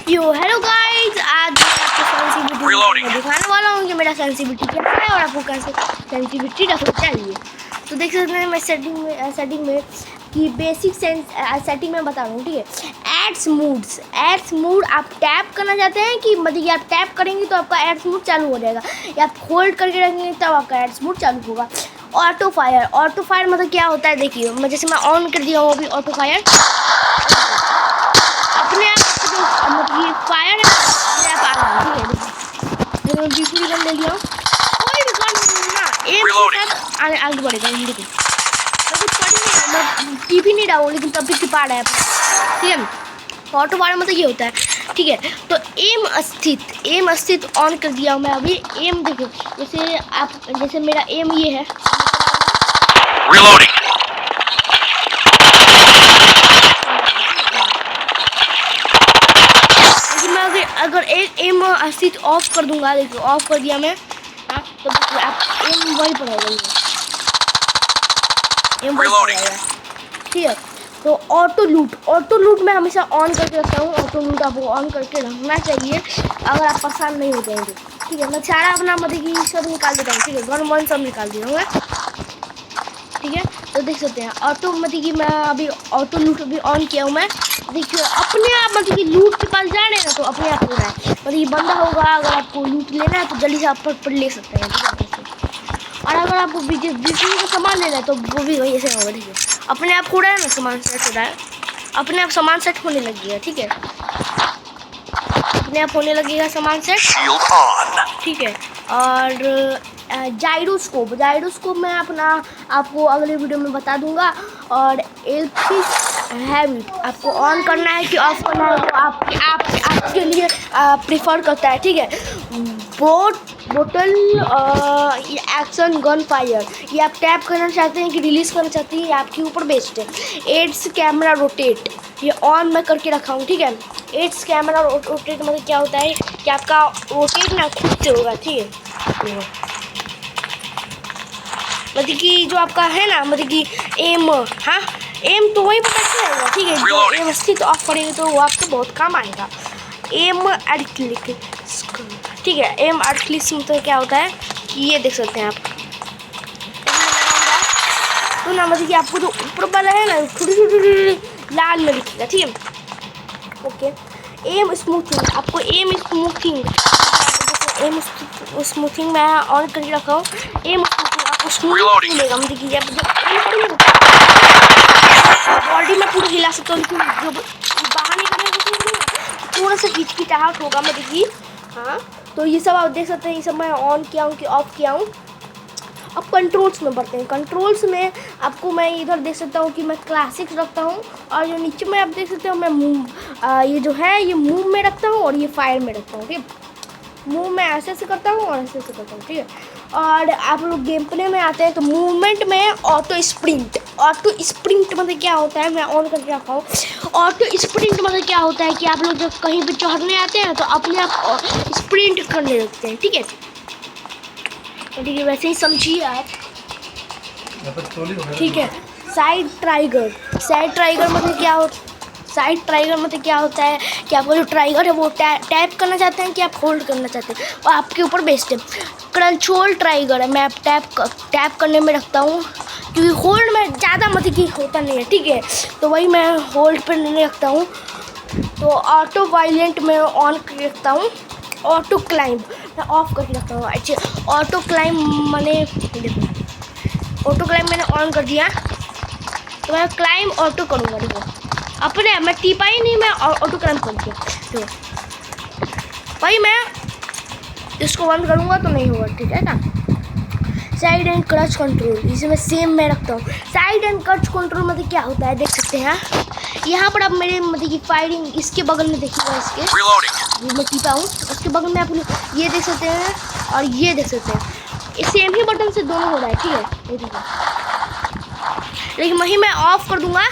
यो hello guys, आज मैं आपको सेंसिटिविटी दिखाने वाला हूँ कि मेरा सेंसिटिविटी क्या है और आपको कैसे सेंसिटिविटी रखना चाहिए। तो देख सकते हैं मैं सेटिंग में कि बेसिक सेटिंग में बता रहा हूँ, ठीक है। एड्स मूड आप टैप करना चाहते हैं कि मतलब कि आप टैप करेंगे तो आपका एड्स मूड चालू हो जाएगा, या आप होल्ड करके रखेंगे तब आपका एड्स मूड चालू होगा। ऑटो फायर मतलब क्या होता है, देखिए जैसे मैं ऑन कर दिया हूँ अभी ऑटो फायर, अपने आप मतलब ये फायर है अपने आप आ रहा है, ठीक है। दूसरी गन ले लिया, कोई भी गन ना एम आगे आगे बढ़ेगा हिंदी में। मैं कुछ पढ़ नहीं रहा, मैं टीपी नहीं रहा हूँ, लेकिन तब भी टिपा रहा है, ठीक है। ऑटो फायर मतलब ये होता है, ठीक है। तो एम स्थित ऑन कर दिया हूँ मैं अभी। एम देखो, जैसे मेरा एम ये है, अगर एक एम स्थित ऑफ कर दूंगा, देखो ऑफ कर दिया मैं, तो आप एम वही पर आएगा, एम वही पर आएगा, ठीक है। तो ऑटो लूट मैं हमेशा ऑन करके रखता हूँ। ऑटो लूट आपको ऑन करके रखना चाहिए अगर आप परेशान नहीं हो जाएंगे, ठीक है। मैं सारा अपना मतलब कि सब निकाल देता हूँ, ठीक है। गन वन सब निकाल दिया हूँ, ठीक है। तो देख सकते हैं ऑटो मतलब कि मैं अभी ऑटो लूट भी ऑन किया हूँ मैं। देखिए अपने आप मतलब कि लूट के पास जा रहे हैं ना, तो अपने आप हो रहा है, मतलब ये बंदा होगा। अगर आपको लूट लेना है तो जल्दी से आप पर ले सकते हैं, ठीक है। और अगर आपको बिजली का सामान लेना है तो वो भी वही ऐसे होगा, ठीक है। अपने आप हो रहा है ना, सामान सेट हो रहा है, अपने आप सामान सेट होने लगेगा, ठीक है। अपने आप होने लगेगा सामान सेट, ठीक है। और जाइरोस्कोप मैं आपको अगले वीडियो में बता दूंगा। और एल्फिश हैबिट आपको ऑन करना है कि ऑफ करना है, तो आपके लिए प्रेफर करता है, ठीक है। बोटल एक्शन गन फायर, ये आप टैप करना चाहते हैं कि रिलीज़ करना चाहते हैं, ये आपके ऊपर बेस्ड है। एड्स कैमरा रोटेट, ये ऑन मैं करके रखा हूँ, ठीक है। एड्स कैमरा रोटेट मतलब क्या होता है कि आपका रोटेट ना खुद से होगा, ठीक है। मतलब कि जो आपका है ना, मतलब कि एम, हाँ एम तो वही पता चलेगा, ठीक है। जो एम स्थित ऑफ करेंगे तो वो आपको बहुत काम आएगा। एम एड क्लिक, ठीक है। एम एड क्लिक मतलब क्या होता है कि ये देख सकते हैं आप, तो ना मतलब कि आपको जो ऊपर वाला है ना छोटी लाल में दिखेगा, ठीक है। ओके, एम स्मूथिंग, आपको एम स्मूथिंग मैं ऑन करके रखा हूँ। एम स्मूथिंग स्मूथ मिलेगा, मतलब कि बॉडी में पूरा हिला सकता हूँ, जो बाहर निकलने पूरा सा हिचकिचाहट होगा, मतलब कि हाँ। तो ये सब आप देख सकते हैं, ये सब मैं ऑन किया हूँ कि ऑफ किया हूँ। अब कंट्रोल्स में बढ़ते हैं। कंट्रोल्स में आपको मैं इधर देख सकता हूँ कि मैं क्लासिक्स रखता हूँ, और जो नीचे में आप देख सकते हो मैं ये जो है ये मूव में रखता हूँ और ये फायर में रखता हूँ, ठीक है। मूव में ऐसे करता हूँ और ऐसे करता हूँ, ठीक है। और आप लोग गेम प्ले में आते हैं तो मूवमेंट में ऑटो स्प्रिंट मतलब क्या होता है, मैं ऑन करके रखा हूँ। ऑटो स्प्रिंट मतलब क्या होता है कि आप लोग जब कहीं पे चढ़ने आते हैं तो अपने आप स्प्रिंट करने लगते हैं, ठीक है। ठीक है, वैसे ही समझिए आप, ठीक है। साइड ट्राइगर मतलब क्या होता है कि आपका जो ट्राइगर है वो टैप करना चाहते हैं कि आप होल्ड करना चाहते हैं, वो आपके ऊपर बेस्ड है। कंट्रोल ट्राइगर है, मैं टैप करने में रखता हूँ, क्योंकि होल्ड में ज़्यादा मतलब कि होता नहीं है, ठीक है। तो वही मैं होल्ड पर नहीं रखता हूँ। तो ऑटो वायलेंट में ऑन करके रखता हूँ। ऑटो क्लाइंब मैं ऑफ करके रखता हूँ। अच्छा, ऑटो क्लाइंब मैंने ऑन कर दिया, तो मैं क्लाइंब ऑटो करूँगा, देखो अपने मैं टीपा ही नहीं, मैं ऑटो क्लाइंब कर दिया। तो भाई मैं इसको बंद करूँगा तो नहीं होगा, ठीक है ना। साइड एंड क्रच कंट्रोल, इसे मैं सेम में रखता हूँ। साइड एंड क्रच कंट्रोल मतलब क्या होता है, देख सकते हैं यहाँ पर आप मेरे मतलब कि फायरिंग इसके बगल में देखिएगा, इसके मैं टीपा हूँ, उसके बगल में आप ये देख सकते हैं और ये देख सकते हैं, इस सेम ही बटन से दोनों हो रहा है, ठीक है। ये देखिए, लेकिन वही मैं ऑफ कर दूंगा,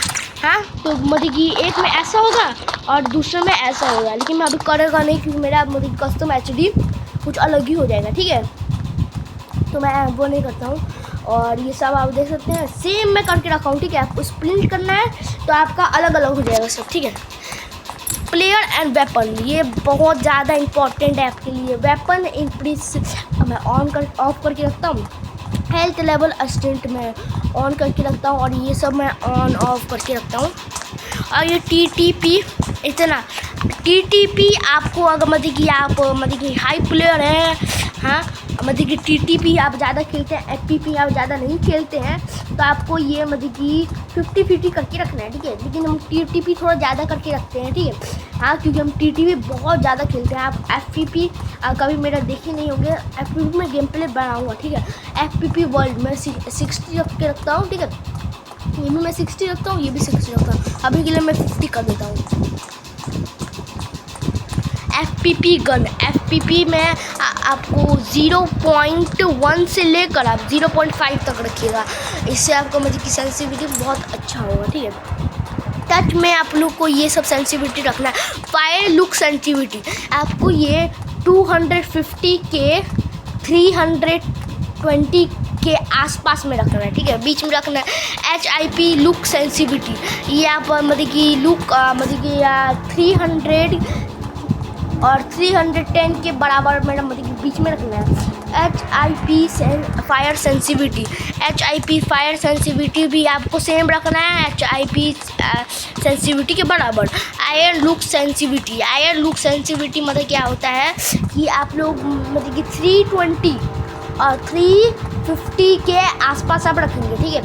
हाँ। तो मतलब कि एक में ऐसा होगा और दूसरे में ऐसा होगा, लेकिन मैं अभी करेगा नहीं क्योंकि मेरा मतलब कस्टम HD कुछ अलग ही हो जाएगा, ठीक है। तो मैं वो नहीं करता हूँ। और ये सब आप देख सकते हैं सेम मैं करके रखा हूँ, ठीक है। आपको स्प्रिंट करना है तो आपका अलग अलग हो जाएगा सब, ठीक है। प्लेयर एंड वेपन, ये बहुत ज़्यादा इंपॉर्टेंट है आपके लिए। वेपन इंक्रीज मैं ऑफ करके रखता हूँ। हेल्थ लेवल असिस्टेंट में ऑन करके रखता हूँ और ये सब मैं ऑन ऑफ करके रखता हूँ। और ये TTP इतना TTP आपको अगर मतलब कि आप मतलब कि हाई प्लेयर हैं, हाँ मतलब कि TTP आप ज़्यादा खेलते हैं, FPP आप ज़्यादा नहीं खेलते हैं, तो आपको ये मतलब कि 50-50 करके रखना है, ठीक है। लेकिन हम TTP थोड़ा ज़्यादा करके रखते हैं, ठीक है। हाँ क्योंकि हम TTP बहुत ज़्यादा खेलते हैं। आप FPP कभी मेरा देखे नहीं होंगे, FPP में गेम प्ले बनाऊँगा, ठीक है। FPP वर्ल्ड में 60 रख के रखता हूँ, ठीक है। ये भी मैं 60 रखता हूँ, ये भी 60 रखता हूँ। अभी के लिए मैं 50 कर देता हूँ। FPP गन, FPP में आपको 0.1 से लेकर आप 0.5 तक रखिएगा, इससे आपको मतलब कि सेंसिटिविटी बहुत अच्छा होगा, ठीक है। टच में आप लोग को ये सब सेंसिटिविटी रखना है। फायर लुक सेंसिटिविटी आपको ये 250 के 320 के आसपास में रखना है, ठीक है, बीच में रखना है। HIP लुक सेंसिटिविटी ये आप मतलब कि लुक मतलब कि 300 और 310 के बराबर में मतलब कि बीच में रखना है। HIP fire sensitivity, HIP fire sensitivity भी आपको सेम रखना है, HIP सेंसिटिविटी के बराबर। आयर लुक सेंसिटिविटी, आयर लुक सेंसिटिविटी मतलब क्या होता है कि आप लोग मतलब कि 320 और 350 के आसपास आप रखेंगे, ठीक है।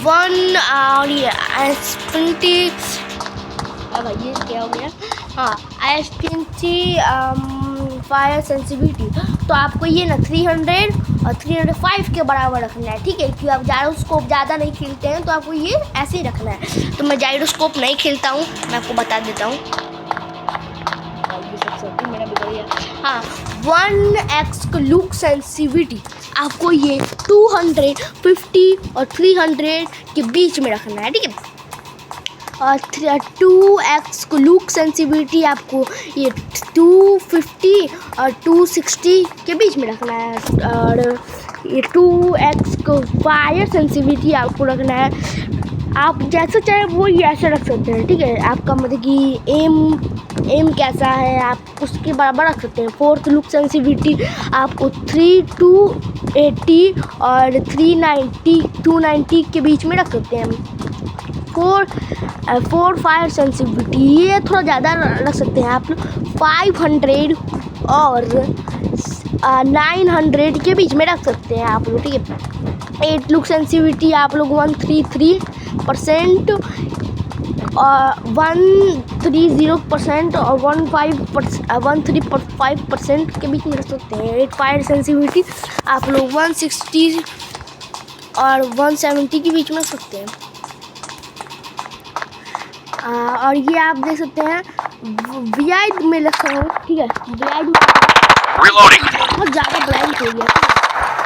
1 और ये S20 ये क्या हो गया, हाँ S20 फायर सेंसिटिविटी, तो आपको ये ना 300 और 305 के बराबर रखना है, ठीक है। क्योंकि आप जायरोस्कोप ज़्यादा नहीं खेलते हैं तो आपको ये ऐसे ही रखना है। तो मैं जायरोस्कोप नहीं खेलता हूँ, मैं आपको बता देता हूँ। मेरा बिगड़ गया, हाँ 1x लुक सेंसिटिविटी आपको ये 250 और 300 के बीच में रखना है, ठीक है। और 2x लुक सेंसिटिविटी आपको ये 250 और 260 के बीच में रखना है। और ये 2x को फायर सेंसिटिविटी आपको रखना है। आप जैसा चाहे वो ये ऐसे रख सकते हैं, ठीक है। आपका मतलब कि एम कैसा है आप उसके बराबर रख सकते हैं। 4th लुक सेंसिटिविटी आपको 380 और 290 के बीच में रख सकते हैं। 4 फायर सेंसिटिविटी ये थोड़ा ज़्यादा रख सकते हैं आप लोग, 500 और 900 के बीच में रख सकते हैं आप लोग, ठीक है। 8 लुक सेंसिटिविटी आप लोग 133% और 130% और 135% के बीच में रख सकते हैं। 8 फायर सेंसिटिविटी आप लोग 160 और 170 के बीच में रख सकते हैं। और ये आप देख सकते हैं वाइड में रखा हूँ, ठीक है। वाइड में बहुत ज़्यादा ब्राइट हो गया,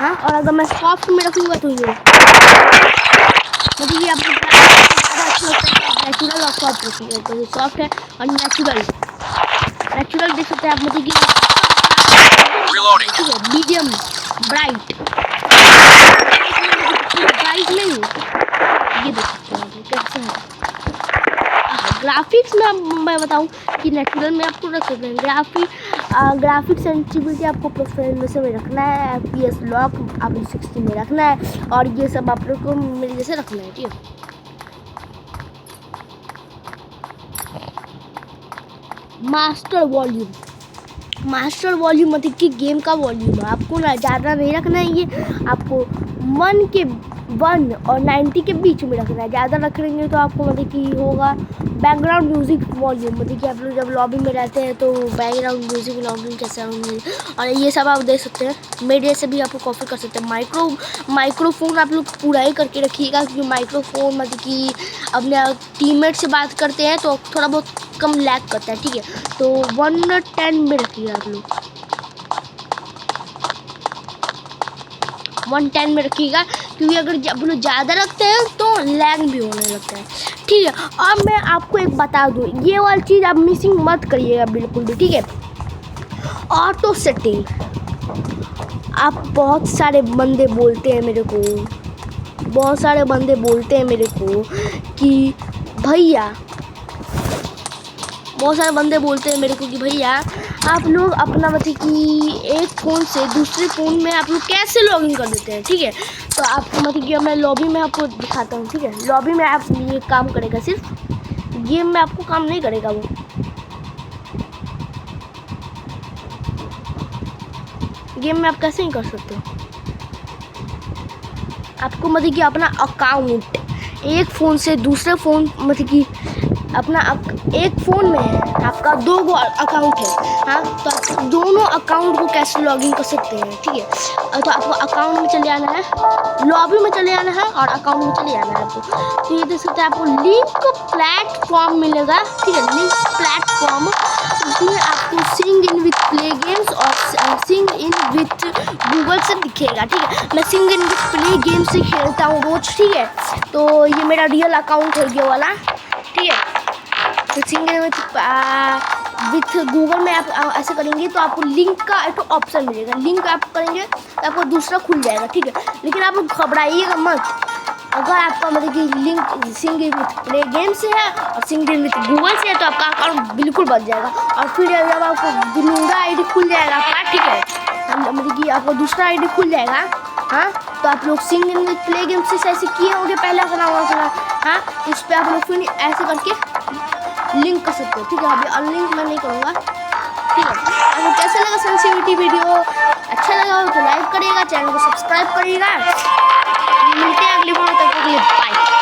हाँ। और अगर मैं सॉफ्ट में रखूँगा तो ये मतलब ये आपको ज़्यादा अच्छा लगता है। नेचुरल और सॉफ्ट रखिएगा, तो ये सॉफ्ट है और नेचुरल देख सकते हैं आप मतलब कि, ठीक है। मीडियम ब्राइट नहीं, ये देख सकते हैं कैसे है। ग्राफिक्स में मैं बताऊं कि नेचुरल में आपको रख सकते हैं। ग्राफिक सेंसिटिविटी आपको प्रोफेशनल में रखना है। FPS लॉक आपको 60 में रखना है और ये सब आप लोग को मेरे जैसे रखना है, ठीक है। मास्टर वॉल्यूम मतलब कि गेम का वॉल्यूम है, आपको ना ज़्यादा नहीं रखना है। ये आपको 1 और 90 के बीच में रखना है। ज़्यादा रखेंगे तो आपको मतलब कि होगा बैकग्राउंड म्यूज़िक वॉल्यूम, मतलब कि आप लोग जब लॉबी में रहते हैं तो बैकग्राउंड म्यूज़िक लॉबी कैसा होंगे। और ये सब आप देख सकते हैं। मेरे से भी आपको कॉपी कर सकते हैं। माइक्रोफोन आप लोग पूरा ही करके रखिएगा, क्योंकि माइक्रोफोन मतलब कि अपने टीममेट से बात करते हैं तो थोड़ा बहुत कम लैग करता है, ठीक है। तो 110 में रखिएगा आप लोग, 110 में रखिएगा, क्योंकि अगर आप लोग ज़्यादा रखते हैं तो लैग भी होने लगता है, ठीक है। और मैं आपको एक बता दूँ, ये वाली चीज़ आप मिसिंग मत करिएगा बिल्कुल भी, ठीक है। ऑटो सेटिंग, आप बहुत सारे बंदे बोलते हैं मेरे को कि भैया बहुत सारे बंदे बोलते हैं मेरे को कि भैया आप लोग अपना मतलब कि एक फ़ोन से दूसरे फ़ोन में आप लोग कैसे लॉगिन कर देते हैं। ठीक है, तो आपको मतलब कि मैं लॉबी में आपको दिखाता हूँ। ठीक है, लॉबी में आप ये काम करेगा, सिर्फ गेम में आपको काम नहीं करेगा वो। गेम में आप कैसे नहीं कर सकते हो, आपको मतलब कि अपना अकाउंट एक फ़ोन से दूसरे फ़ोन मतलब कि अपना एक फ़ोन में है आपका 2 गो अकाउंट है। हाँ, तो आप दोनों अकाउंट को कैसे लॉगिन कर सकते हैं। ठीक है, तो आपको अकाउंट में चले आना है, लॉबी में चले आना है और अकाउंट में चले आना है आपको। तो ये देख सकते हैं आपको लिंक प्लेटफॉर्म मिलेगा। ठीक है, लिंक प्लेटफॉर्म इसमें आपको सिंग इन विथ प्ले गेम्स और सिंग इन विथ गूगल से दिखेगा। ठीक है, मैं सिंग इन विथ प्ले गेम्स से खेलता हूँ रोज। ठीक है, तो ये मेरा रियल अकाउंट है ये वाला। ठीक है, तो सिंग इन विथ गूगल में आप ऐसे करेंगे तो आपको लिंक का एक ऑप्शन मिलेगा। लिंक आप करेंगे तो आपको दूसरा खुल जाएगा। ठीक है, लेकिन आप घबराइएगा मत। अगर आपका मतलब कि लिंक सिंग इन विथ प्ले गेम से है और सिंग इन विथ गूगल से है तो आपका अकाउंट बिल्कुल बच जाएगा। और फिर जब आपको दूसरा आईडी खुल जाएगा आपका, ठीक है, मतलब कि आपका दूसरा आईडी खुल जाएगा। हाँ, तो आप लोग सिंग इन विथ प्ले गेम से ऐसे किए होंगे पहले अपना। हाँ, इस पर आप लोग फिर ऐसे करके लिंक कर सकते हो। ठीक है, अभी अनलिंक मैं नहीं करूँगा। ठीक है, आपको कैसा लगा सेंसिटिविटी वीडियो? अच्छा लगा हो तो लाइक करिएगा, चैनल को सब्सक्राइब करिएगा। मिलते हैं अगली वीडियो, तक के लिए बाय।